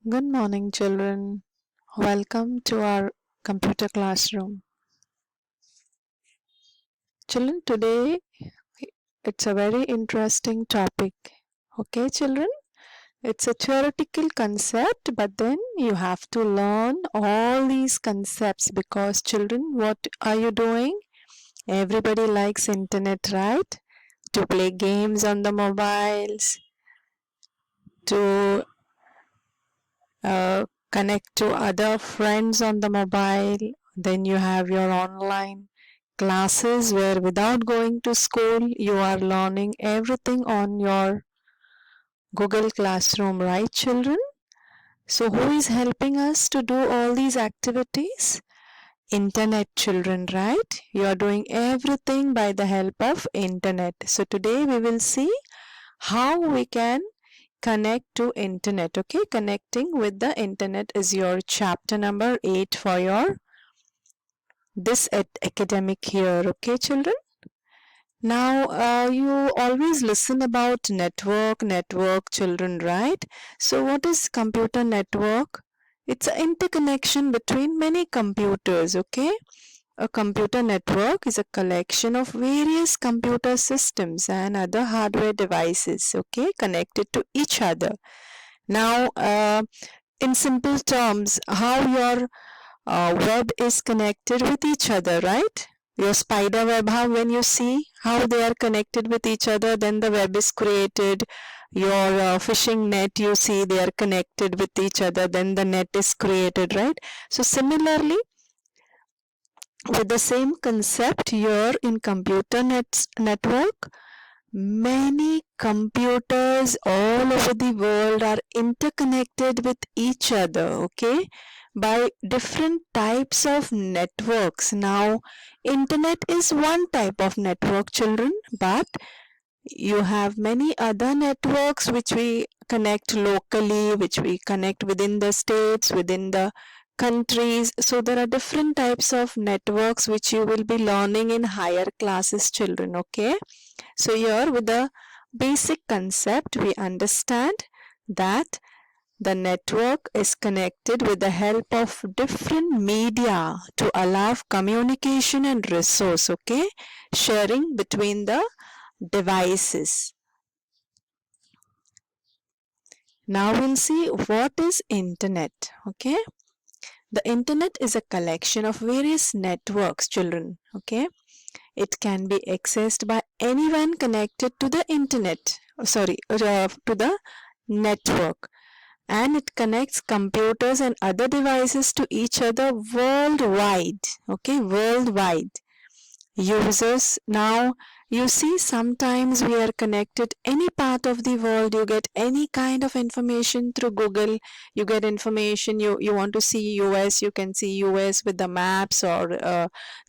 Good morning, children. Welcome to our computer classroom. Children, today it's a very interesting topic. Okay, children? It's a theoretical concept, but then you have to learn all these concepts because, children, what are you doing? Everybody likes internet, right? To play games on the mobiles, to connect to other friends on the mobile. Then you have your online classes where without going to school you are learning everything on your Google Classroom, right, children? So who is helping us to do all these activities? Internet, children, right? You are doing everything by the help of internet. So today we will see how we can connect to internet. Okay, connecting with the internet is your chapter number 8 for your this academic year. Okay, children? Now, you always listen about network, children, right? So, what is computer network? It's an interconnection between many computers, okay? A computer network is a collection of various computer systems and other hardware devices, okay, connected to each other. Now, in simple terms, how your web is connected with each other, right? Your spider web, how when you see how they are connected with each other, then the web is created. Your fishing net, you see they are connected with each other, then the net is created, right? So similarly, with the same concept here in computer network, many computers all over the world are interconnected with each other, okay, by different types of networks. Now, internet is one type of network, children, but you have many other networks which we connect locally, which we connect within the states, within the countries. So there are different types of networks which you will be learning in higher classes, children, okay? So here with the basic concept we understand that the network is connected with the help of different media to allow communication and resource, okay, sharing between the devices. Now we'll see what is internet, okay? The internet is a collection of various networks, children, okay? It can be accessed by anyone connected to the internet, to the network, and it connects computers and other devices to each other worldwide, okay, worldwide. Users, now you see sometimes we are connected any part of the world. You get any kind of information through Google. You get information, you want to see US, you can see US with the maps or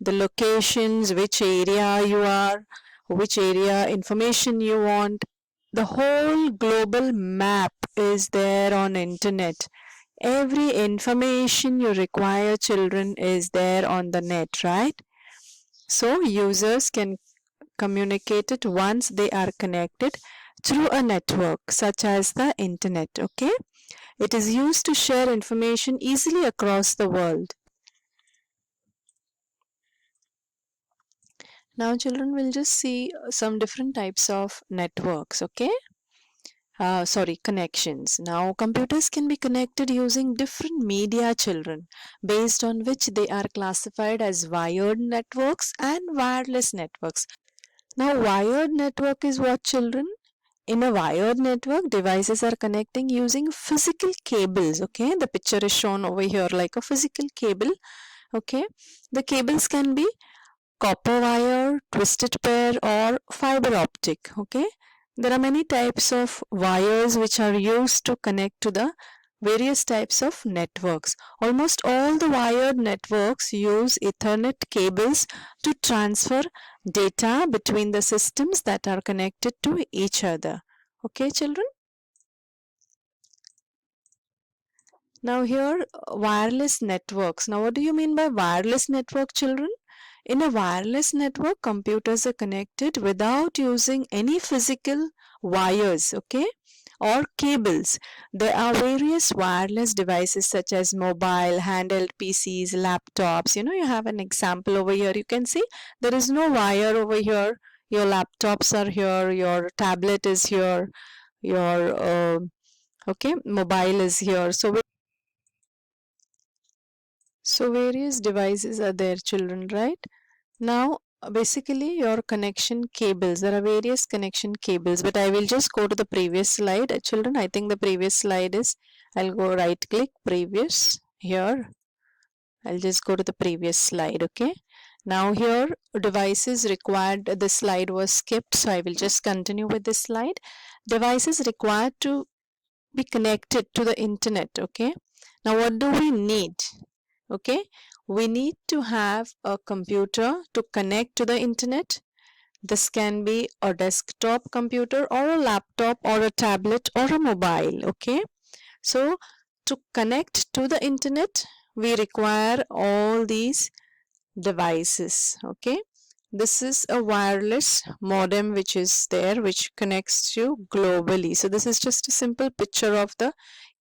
the locations, which area you are, which area information you want. The whole global map is there on internet. Every information you require, children, is there on the net, right? So users can communicate it once they are connected through a network such as the internet, okay? It is used to share information easily across the world. Now children will just see some different types of networks, okay? Connections. Now computers can be connected using different media, children, based on which they are classified as wired networks and wireless networks. Now wired network is what, children? In a wired network, devices are connecting using physical cables, okay? The picture is shown over here like a physical cable, okay? The cables can be copper wire, twisted pair or fiber optic, okay? There are many types of wires which are used to connect to the various types of networks. Almost all the wired networks use Ethernet cables to transfer data between the systems that are connected to each other. Okay, children? Now here, wireless networks. Now what do you mean by wireless network, children? In a wireless network, computers are connected without using any physical wires, okay? or cables. There are various wireless devices such as mobile, handheld PCs, laptops. You have an example over here. You can see there is no wire over here. Your laptops are here, your tablet is here, your okay, mobile is here. So various devices are there, children, right? Now, basically your connection cables, there are various connection cables, but I will just go to the previous slide. Children, I think the previous slide is, I'll go right click, previous, here. I'll just go to the previous slide, okay? Now here, devices required, this slide was skipped, so I will just continue with this slide. Devices required to be connected to the internet, okay? Now what do we need? Okay, we need to have a computer to connect to the internet. This can be a desktop computer or a laptop or a tablet or a mobile. Okay, so to connect to the internet, we require all these devices. Okay, this is a wireless modem which is there, which connects you globally. So this is just a simple picture of the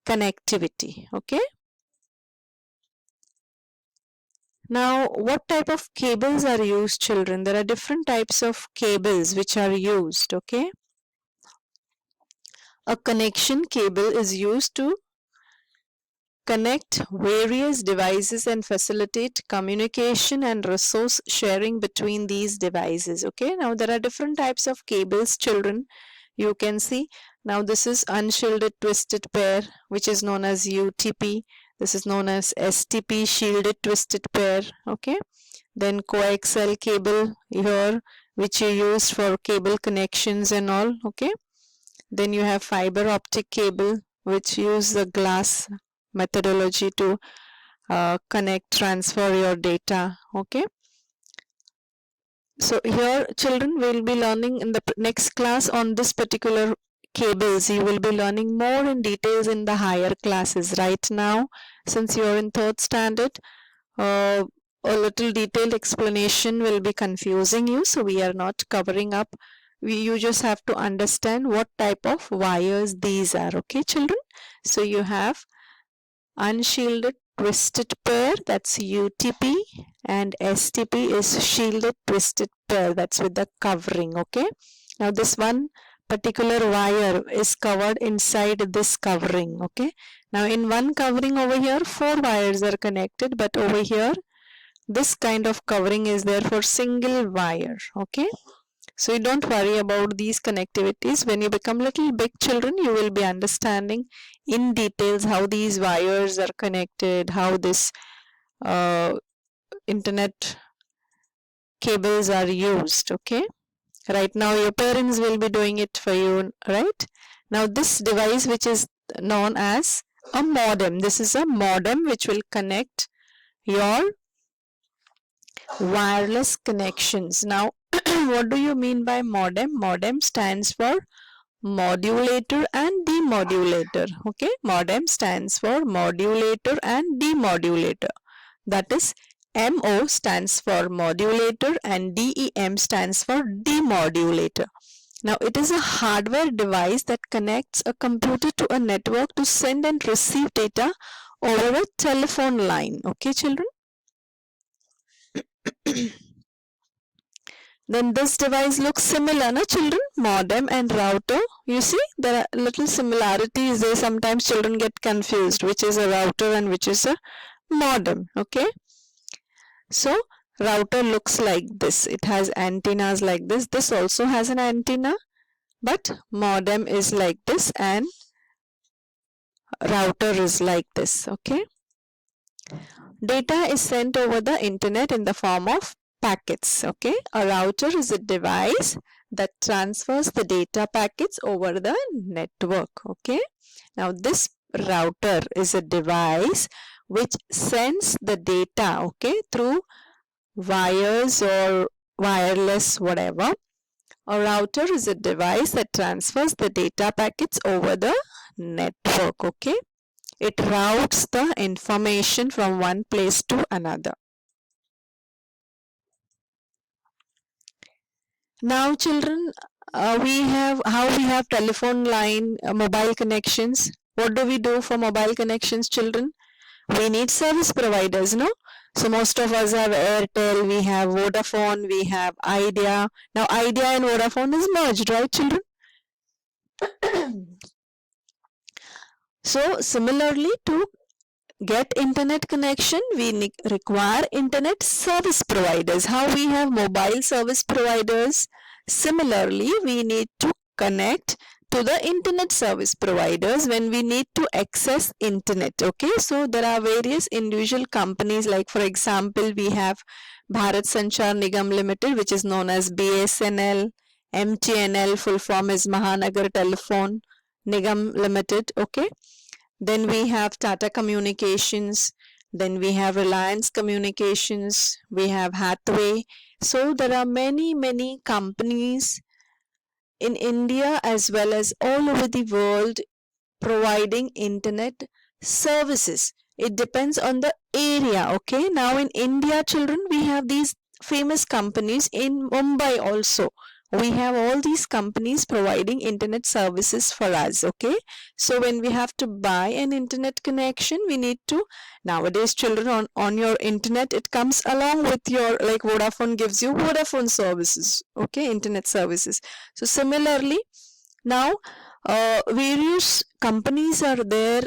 connectivity. Okay. Now, what type of cables are used, children? There are different types of cables which are used, okay? A connection cable is used to connect various devices and facilitate communication and resource sharing between these devices, okay? Now, there are different types of cables, children. You can see, now this is unshielded twisted pair, which is known as UTP. This is known as STP, shielded twisted pair, okay? Then coaxial cable here, which you use for cable connections and all, okay? Then you have fiber optic cable, which use the glass methodology to connect, transfer your data, okay? So here, children will be learning in the next class on this particular cables. You will be learning more in details in the higher classes. Right now, since you're in 3rd standard, a little detailed explanation will be confusing you, so we are not covering up. You just have to understand what type of wires these are, okay, children? So you have unshielded twisted pair, that's UTP, and STP is shielded twisted pair, that's with the covering, okay? Now this one particular wire is covered inside this covering, okay? Now in one covering over here, 4 wires are connected, but over here, this kind of covering is there for single wire, okay? So you don't worry about these connectivities. When you become little big children, you will be understanding in details how these wires are connected, how this internet cables are used, okay? Right now your parents will be doing it for you, right? Now this device, which is known as a modem, this is a modem which will connect your wireless connections. Now what do you mean by modem? Modem stands for modulator and demodulator, okay? Modem stands for modulator and demodulator. That is, MO stands for modulator and DEM stands for demodulator. Now it is a hardware device that connects a computer to a network to send and receive data over a telephone line, okay, children? Then this device looks similar, na children? Modem and router. You see, there are little similarities there. Sometimes children get confused which is a router and which is a modem, okay? So router looks like this. It has antennas like this. This also has an antenna, but modem is like this and router is like this, okay? Data is sent over the internet in the form of packets, okay? A router is a device that transfers the data packets over the network, okay? Now this router is a device which sends the data, okay, through wires or wireless, whatever. A router is a device that transfers the data packets over the network, okay? It routes the information from one place to another. Now children, we have telephone line, mobile connections. What do we do for mobile connections, children? We need service providers, no? So most of us have Airtel, we have Vodafone, we have Idea. Now Idea and Vodafone is merged, right, children? So similarly, to get internet connection, we require internet service providers. How we have mobile service providers, similarly we need to connect to the internet service providers when we need to access internet. Okay, so there are various individual companies, like for example we have Bharat Sanchar Nigam Limited, which is known as BSNL. MTNL, full form is Mahanagar Telephone Nigam Limited. Okay, then we have Tata Communications, then we have Reliance Communications, we have Hathway. So there are many companies in India as well as all over the world providing internet services. It depends on the area. Okay, now in India, children, we have these famous companies. In Mumbai also we have all these companies providing internet services for us. Okay, so when we have to buy an internet connection, we need to, nowadays children, on your internet it comes along with your, like Vodafone gives you Vodafone services. Okay, internet services. So similarly, now various companies are there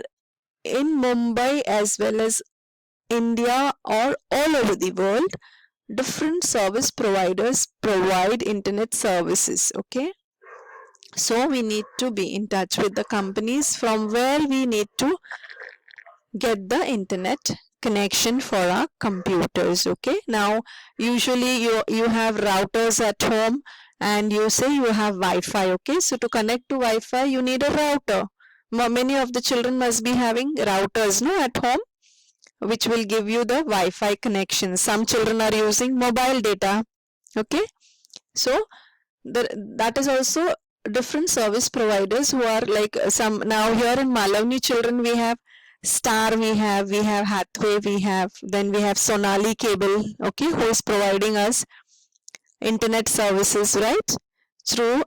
in Mumbai as well as India or all over the world. Different service providers provide internet services. Okay, so we need to be in touch with the companies from where we need to get the internet connection for our computers. Okay, now usually you have routers at home and you say you have Wi-Fi. Okay, so to connect to Wi-Fi you need a router. Many of the children must be having routers, no, at home, which will give you the Wi-Fi connection. Some children are using mobile data. Okay, so that is also different service providers who are like some. Now here in Malavani, children, we have Star, we have Hathway, then we have Sonali Cable. Okay, who is providing us internet services, right, through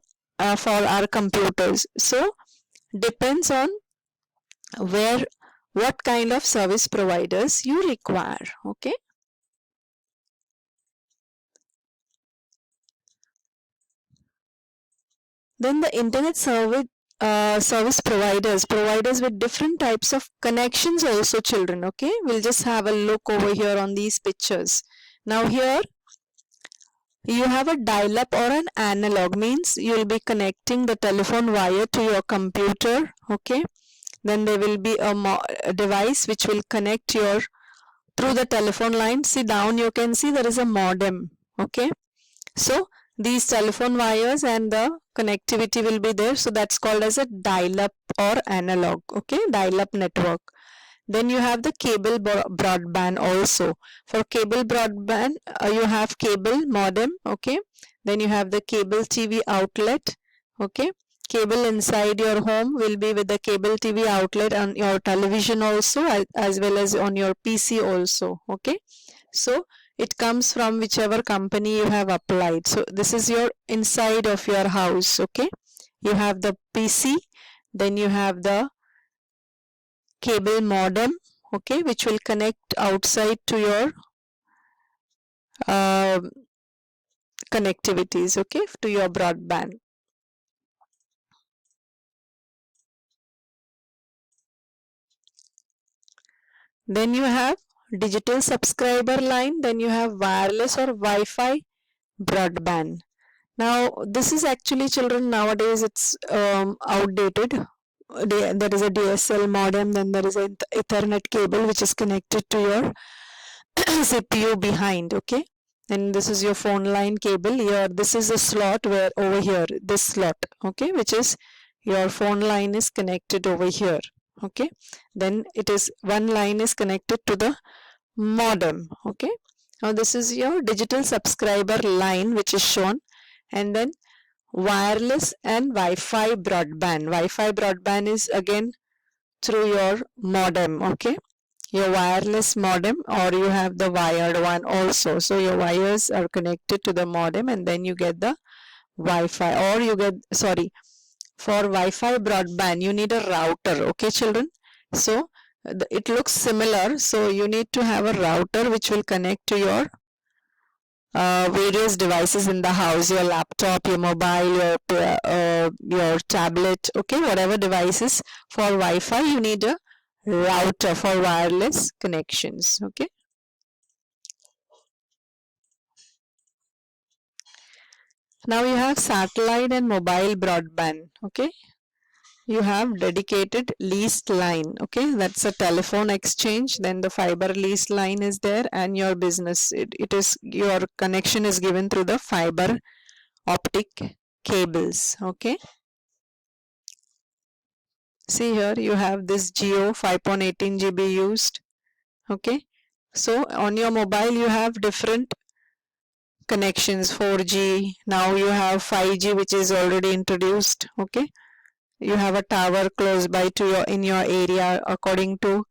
for our computers. So depends on where, what kind of service providers you require. Okay, then the internet service providers with different types of connections also, children. Okay, we'll just have a look over here on these pictures. Now here you have a dial-up or an analog, means you'll be connecting the telephone wire to your computer. Okay, then there will be a device which will connect your through the telephone line. See down, you can see there is a modem. Okay, so these telephone wires and the connectivity will be there, so that's called as a dial-up or analog. Okay, dial-up network. Then you have the cable broadband also. For cable broadband, you have cable modem. Okay, then you have the cable TV outlet. Okay, cable inside your home will be with the cable TV outlet on your television also, as well as on your PC also. Okay, so it comes from whichever company you have applied. So this is your inside of your house. Okay, you have the PC, then you have the cable modem. Okay, which will connect outside to your uh, connectivities. Okay, to your broadband. Then you have digital subscriber line, then you have wireless or Wi-Fi broadband. Now this is actually, children, nowadays it's outdated. There is a DSL modem, then there is an Ethernet cable which is connected to your CPU behind. Okay, and this is your phone line cable. Here this is a slot where over here, this slot, okay, which is your phone line is connected over here. Okay, then it is one line is connected to the modem. Okay, now this is your digital subscriber line which is shown, and then wireless and Wi-Fi broadband. Wi-Fi broadband is again through your modem. Okay, your wireless modem, or you have the wired one also. So your wires are connected to the modem and then you get the Wi-Fi, or you get, sorry, for Wi-Fi broadband you need a router. Okay children, so it looks similar, so you need to have a router which will connect to your various devices in the house, your laptop, your mobile, your tablet, okay, whatever devices. For Wi-Fi you need a router for wireless connections. Okay, now you have satellite and mobile broadband. Okay, you have dedicated leased line. Okay, that's a telephone exchange. Then the fiber leased line is there, and your business, it is, your connection is given through the fiber optic cables. Okay, see here you have this Geo 5.18 GB used. Okay, so on your mobile you have different connections, 4G, now you have 5G which is already introduced. Okay, you have a tower close by to your, in your area. According to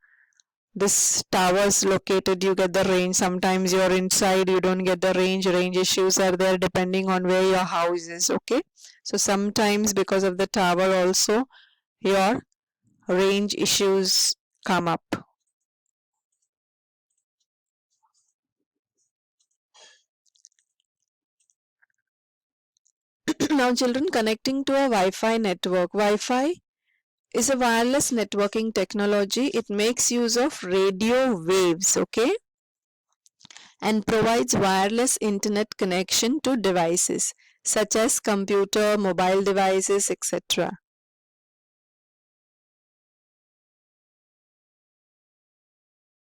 this towers located, you get the range. Sometimes you're inside, you don't get the range issues are there depending on where your house is. Okay, so sometimes because of the tower also your range issues come up. Now children, connecting to a Wi-Fi network. Wi-Fi is a wireless networking technology. It makes use of radio waves, okay, and provides wireless internet connection to devices such as computer, mobile devices, etc.